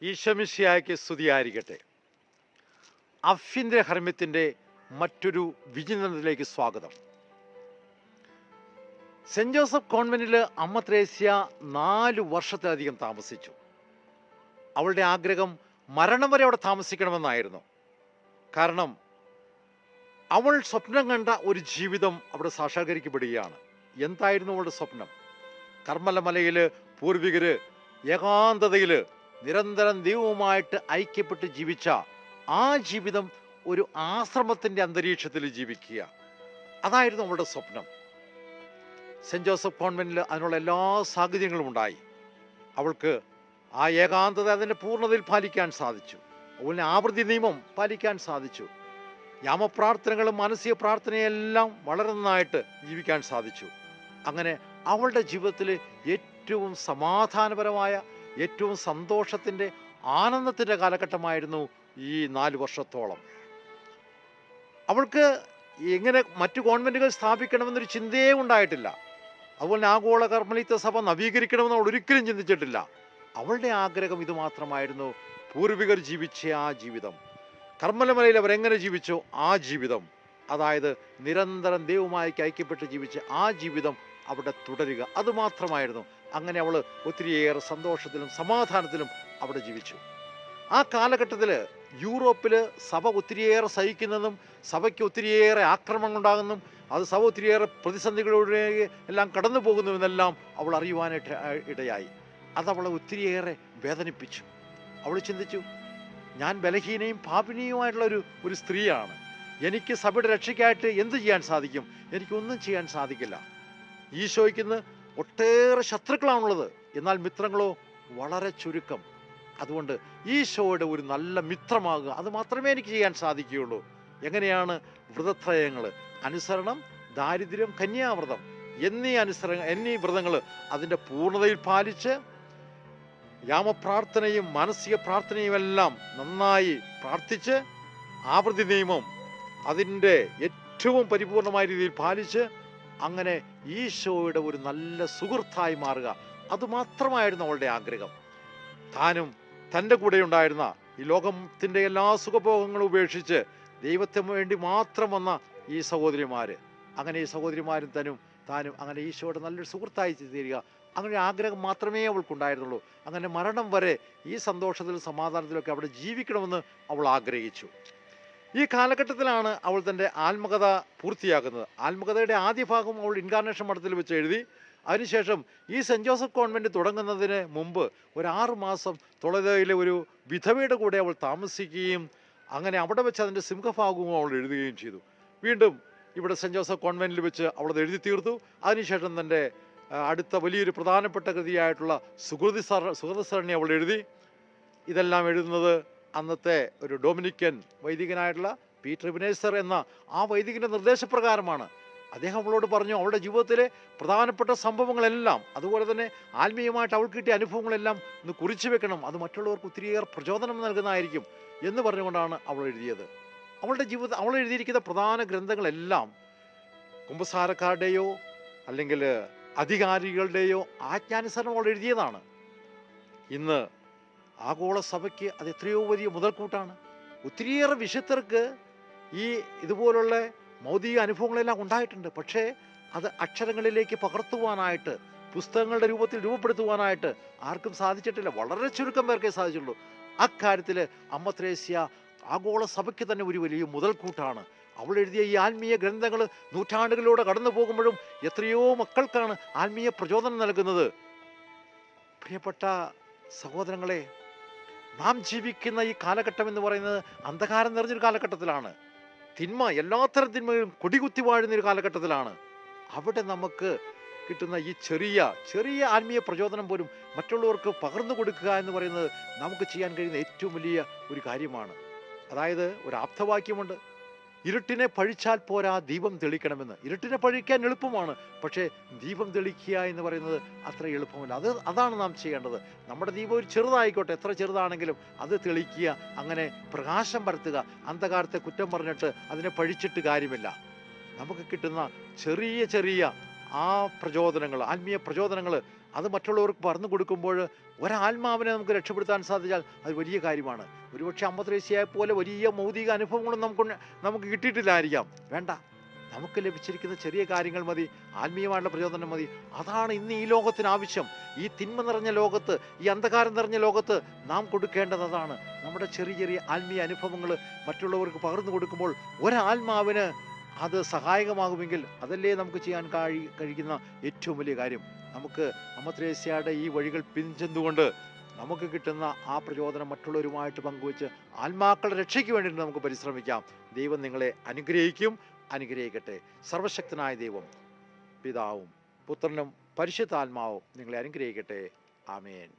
ഈശോമിശിഹായ്ക്ക് സ്തുതിയായിരിക്കട്ടെ. അഭ്യന്തര ഹർമ്മ്യത്തിൻ്റെ മറ്റൊരു വിചിന്തനത്തിലേക്ക് സ്വാഗതം. സെൻറ് ജോസഫ് കോൺവെന്റിൽ അമ്മ ത്രേസ്യ 4 വർഷത്തിലധികം താമസിച്ചു. അവളുടെ ആഗ്രഹം മരണം വരെ അവിടെ താമസിക്കണമെന്നായിരുന്നു. കാരണം അവൾ സ്വപ്നം കണ്ട ഒരു ജീവിതം അവിടെ സാക്ഷാത്കരിക്കപ്പെടുകയാണ്. എന്തായിരുന്നു അവളുടെ സ്വപ്നം? കർമ്മല മലയിൽ പൂർവികര് ഏകാന്തതയിൽ നിരന്തരം ദൈവവുമായിട്ട് ഐക്യപ്പെട്ട് ജീവിച്ച ആ ജീവിതം ഒരു ആശ്രമത്തിൻ്റെ അന്തരീക്ഷത്തിൽ ജീവിക്കുക, അതായിരുന്നു അവളുടെ സ്വപ്നം. സെൻറ് ജോസഫ് കോൺവെന്റിൽ അതിനുള്ള എല്ലാ സാഹചര്യങ്ങളും ഉണ്ടായി. അവൾക്ക് ആ ഏകാന്തത അതിൻ്റെ പൂർണ്ണതയിൽ പാലിക്കാൻ സാധിച്ചു. അതുപോലെ ആവൃത്തി നിയമം പാലിക്കാൻ സാധിച്ചു. യാമപ്രാർത്ഥനകളും മാനസിക പ്രാർത്ഥനയെല്ലാം വളരെ നന്നായിട്ട് ജീവിക്കാൻ സാധിച്ചു. അങ്ങനെ അവളുടെ ജീവിതത്തിൽ ഏറ്റവും സമാധാനപരമായ, ഏറ്റവും സന്തോഷത്തിൻ്റെ, ആനന്ദത്തിൻ്റെ കാലഘട്ടമായിരുന്നു ഈ 4 വർഷത്തോളം. അവൾക്ക് എങ്ങനെ മറ്റു കോൺവെന്റുകൾ സ്ഥാപിക്കണമെന്നൊരു ചിന്തയേ ഉണ്ടായിട്ടില്ല. അതുപോലെ ആഗോള കർമ്മലീത്ത സഭ നവീകരിക്കണമെന്ന് അവൾ ഒരിക്കലും ചിന്തിച്ചിട്ടില്ല. അവളുടെ ആഗ്രഹം ഇത് മാത്രമായിരുന്നു: പൂർവികർ ജീവിച്ച ആ ജീവിതം, കർമ്മലമലയിൽ അവരെങ്ങനെ ജീവിച്ചോ ആ ജീവിതം, അതായത് നിരന്തരം ദൈവവുമായി ഐക്യപ്പെട്ട് ജീവിച്ച ആ ജീവിതം അവിടെ തുടരുക, അതുമാത്രമായിരുന്നു. അങ്ങനെ അവൾ ഒത്തിരിയേറെ സന്തോഷത്തിലും സമാധാനത്തിലും അവിടെ ജീവിച്ചു. ആ കാലഘട്ടത്തിൽ യൂറോപ്പിൽ സഭ ഒത്തിരിയേറെ സഹിക്കുന്നതും സഭയ്ക്ക് ഒത്തിരിയേറെ ആക്രമണം ഉണ്ടാകുന്നതും അത് സഭ ഒത്തിരിയേറെ പ്രതിസന്ധികളിലൂടെ എല്ലാം കടന്നു പോകുന്നുവെന്നെല്ലാം അവൾ അറിയുവാനായിട്ട് ഇടയായി. അതവളെ ഒത്തിരിയേറെ വേദനിപ്പിച്ചു. അവൾ ചിന്തിച്ചു, ഞാൻ ബലഹീനയും പാപിനിയുമായിട്ടുള്ള ഒരു സ്ത്രീയാണ്. എനിക്ക് സഭയുടെ രക്ഷയ്ക്കായിട്ട് എന്ത് ചെയ്യാൻ സാധിക്കും? എനിക്കൊന്നും ചെയ്യാൻ സാധിക്കില്ല. ഈശോയ്ക്കിന്ന് ഒട്ടേറെ ശത്രുക്കളാണുള്ളത്, എന്നാൽ മിത്രങ്ങളോ വളരെ ചുരുക്കം. അതുകൊണ്ട് ഈശോയുടെ ഒരു നല്ല മിത്രമാകുക, അത് മാത്രമേ എനിക്ക് ചെയ്യാൻ സാധിക്കുകയുള്ളൂ. എങ്ങനെയാണ്? വ്രതത്രയങ്ങൾ, അനുസരണം, ദാരിദ്ര്യം, കന്യാവ്രതം എന്നീ വ്രതങ്ങൾ അതിൻ്റെ പൂർണ്ണതയിൽ പാലിച്ച് യാമപ്രാർത്ഥനയും മാനസിക പ്രാർത്ഥനയും എല്ലാം നന്നായി പ്രാർത്ഥിച്ച് ആവൃത്തി നിയമം അതിൻ്റെ ഏറ്റവും പരിപൂർണമായ രീതിയിൽ പാലിച്ച് അങ്ങനെ ഈശോയുടെ ഒരു നല്ല സുഹൃത്തായി മാറുക, അതുമാത്രമായിരുന്നു അവളുടെ ആഗ്രഹം. താനും തൻ്റെ കൂടെ ഉണ്ടായിരുന്ന ഈ ലോകത്തിൻ്റെ എല്ലാ സുഖഭോഗങ്ങളും ഉപേക്ഷിച്ച് ദൈവത്തിന് വേണ്ടി മാത്രം വന്ന ഈ സഹോദരിമാർ, അങ്ങനെ ഈ സഹോദരിമാരും താനും അങ്ങനെ ഈശോയുടെ നല്ലൊരു സുഹൃത്തായി തീരുക, അങ്ങനെ ആഗ്രഹം മാത്രമേ അവൾക്കുണ്ടായിരുന്നുള്ളൂ. അങ്ങനെ മരണം വരെ ഈ സന്തോഷത്തിലും സമാധാനത്തിലൊക്കെ അവിടെ ജീവിക്കണമെന്ന് അവൾ ആഗ്രഹിച്ചു. ഈ കാലഘട്ടത്തിലാണ് അവൾ തൻ്റെ ആത്മകഥ പൂർത്തിയാക്കുന്നത്. ആത്മകഥയുടെ ആദ്യ ഭാഗം അവൾ ഇൻകാർണേഷൻ മഠത്തിൽ വെച്ച് എഴുതി. അതിനുശേഷം ഈ സെൻറ് ജോസഫ് കോൺവെൻറ്റ് തുടങ്ങുന്നതിന് മുമ്പ് ഒരു 6 മാസം തൊളതയിലെ ഒരു വിധവയുടെ കൂടെ അവൾ താമസിക്കുകയും അങ്ങനെ അവിടെ വെച്ച് അതിൻ്റെ സിംഹഭാഗവും അവൾ എഴുതുകയും ചെയ്തു. വീണ്ടും ഇവിടെ സെൻറ് ജോസഫ് കോൺവെൻറ്റിൽ വെച്ച് അവളത് എഴുതി തീർത്തു. അതിനുശേഷം തൻ്റെ അടുത്ത വലിയൊരു പ്രധാനപ്പെട്ട കൃതിയായിട്ടുള്ള സുഹൃതസരണി അവൾ എഴുതി. ഇതെല്ലാം എഴുതുന്നത് അന്നത്തെ ഒരു ഡൊമിനിക്കൻ വൈദികനായിട്ടുള്ള പീറ്റർ ഇബ്നേസർ എന്ന ആ വൈദികൻ്റെ നിർദ്ദേശപ്രകാരമാണ്. അദ്ദേഹം അവളോട് പറഞ്ഞു, അവളുടെ ജീവിതത്തിലെ പ്രധാനപ്പെട്ട സംഭവങ്ങളെല്ലാം, അതുപോലെ തന്നെ ആത്മീയമായിട്ട് അവൾക്ക് കിട്ടിയ അനുഭവങ്ങളെല്ലാം ഒന്ന് കുറിച്ചു വെക്കണം, അത് മറ്റുള്ളവർക്ക് ഒത്തിരിയേറെ പ്രചോദനം നൽകുന്നതായിരിക്കും എന്ന് പറഞ്ഞുകൊണ്ടാണ് അവൾ എഴുതിയത്. അവളുടെ ജീവിതം അവൾ എഴുതിയിരിക്കുന്ന പ്രധാന ഗ്രന്ഥങ്ങളെല്ലാം കുമ്പസാരക്കാരുടെയോ അല്ലെങ്കിൽ അധികാരികളുടെയോ ആജ്ഞാനുസരണം അവൾ എഴുതിയതാണ്. ഇന്ന് ആഗോള സഭയ്ക്ക് അത് എത്രയോ വലിയ മുതൽക്കൂട്ടാണ്. ഒത്തിരിയേറെ വിശുദ്ധർക്ക് ഈ ഇതുപോലുള്ള മൗതിക അനുഭവങ്ങളെല്ലാം ഉണ്ടായിട്ടുണ്ട്. പക്ഷേ അത് അക്ഷരങ്ങളിലേക്ക് പകർത്തുവാനായിട്ട്, പുസ്തകങ്ങളുടെ രൂപത്തിൽ രൂപപ്പെടുത്തുവാനായിട്ട് ആർക്കും സാധിച്ചിട്ടില്ല. വളരെ ചുരുക്കം പേർക്കേ സാധിച്ചുള്ളൂ. അക്കാര്യത്തിൽ അമ്മ ത്രേസ്യ ആഗോള സഭയ്ക്ക് തന്നെ ഒരു വലിയ മുതൽക്കൂട്ടാണ്. അവൾ എഴുതിയ ഈ ആത്മീയ ഗ്രന്ഥങ്ങൾ നൂറ്റാണ്ടുകളിലൂടെ കടന്നു പോകുമ്പോഴും എത്രയോ മക്കൾക്കാണ് ആത്മീയ പ്രചോദനം നൽകുന്നത്. പ്രിയപ്പെട്ട സഹോദരങ്ങളെ, നാം ജീവിക്കുന്ന ഈ കാലഘട്ടം എന്ന് പറയുന്നത് അന്ധകാരം നിറഞ്ഞൊരു കാലഘട്ടത്തിലാണ്. തിന്മ, എല്ലാത്തരം തിന്മകളും കൊടികുത്തി വാഴുന്നൊരു കാലഘട്ടത്തിലാണ്. അവിടെ നമുക്ക് കിട്ടുന്ന ഈ ചെറിയ ആത്മീയ പ്രചോദനം പോലും മറ്റുള്ളവർക്ക് പകർന്നു കൊടുക്കുക എന്ന് പറയുന്നത് നമുക്ക് ചെയ്യാൻ കഴിയുന്ന ഏറ്റവും വലിയ ഒരു കാര്യമാണ്. അതായത് ഒരു ആപ്തവാക്യമുണ്ട്, ഇരുട്ടിനെ പഴിച്ചാൽ പോരാ, ദീപം തെളിക്കണമെന്ന്. ഇരുട്ടിനെ പഴിക്കാൻ എളുപ്പമാണ്, പക്ഷേ ദീപം തെളിക്കുക എന്ന് പറയുന്നത് അത്ര എളുപ്പമല്ല. അതാണ് നാം ചെയ്യേണ്ടത്. നമ്മുടെ ദീപം ഒരു ചെറുതായിക്കോട്ടെ, എത്ര ചെറുതാണെങ്കിലും അത് തെളിക്കുക, അങ്ങനെ പ്രകാശം പരത്തുക. അന്ധകാരത്തെ കുറ്റം പറഞ്ഞിട്ട് അതിനെ പഴിച്ചിട്ട് കാര്യമില്ല. നമുക്ക് കിട്ടുന്ന ചെറിയ ചെറിയ ആ പ്രചോദനങ്ങൾ, ആത്മീയ പ്രചോദനങ്ങൾ, അത് മറ്റുള്ളവർക്ക് പറഞ്ഞു കൊടുക്കുമ്പോൾ ഒരാത്മാവിനെ നമുക്ക് രക്ഷപ്പെടുത്താൻ സാധിച്ചാൽ അത് വലിയ കാര്യമാണ്. ഒരുപക്ഷെ അമ്മത്രേസ്യയെ പോലെ വലിയ ഭൗതിക അനുഭവങ്ങളും നമുക്ക് കിട്ടിയിട്ടില്ലായിരിക്കാം. വേണ്ട, നമുക്ക് ലഭിച്ചിരിക്കുന്ന ചെറിയ കാര്യങ്ങൾ മതി, ആത്മീയമായിട്ടുള്ള പ്രചോദനം മതി. അതാണ് ഇന്ന് ഈ ലോകത്തിന് ആവശ്യം. ഈ തിന്മ നിറഞ്ഞ ലോകത്ത്, ഈ അന്ധകാരം നിറഞ്ഞ ലോകത്ത് നാം കൊടുക്കേണ്ടത് അതാണ്. നമ്മുടെ ചെറിയ ചെറിയ ആത്മീയ അനുഭവങ്ങൾ മറ്റുള്ളവർക്ക് പകർന്നു കൊടുക്കുമ്പോൾ ഒരാത്മാവിന് അത് സഹായകമാകുമെങ്കിൽ അതല്ലേ നമുക്ക് ചെയ്യാൻ കഴിയുന്ന ഏറ്റവും വലിയ കാര്യം. നമുക്ക് അമ്മ ത്രേസ്യയുടെ ഈ വഴികൾ പിന്തുകൊണ്ട് നമുക്ക് കിട്ടുന്ന ആ പ്രചോദനം മറ്റുള്ളവരുമായിട്ട് പങ്കുവെച്ച് ആത്മാക്കളുടെ രക്ഷയ്ക്ക് വേണ്ടിയിട്ട് നമുക്ക് പരിശ്രമിക്കാം. ദൈവം നിങ്ങളെ അനുഗ്രഹിക്കട്ടെ. സർവശക്തനായ ദൈവം, പിതാവും പുത്രനും പരിശുദ്ധാത്മാവും നിങ്ങളെ അനുഗ്രഹിക്കട്ടെ. ആമേൻ.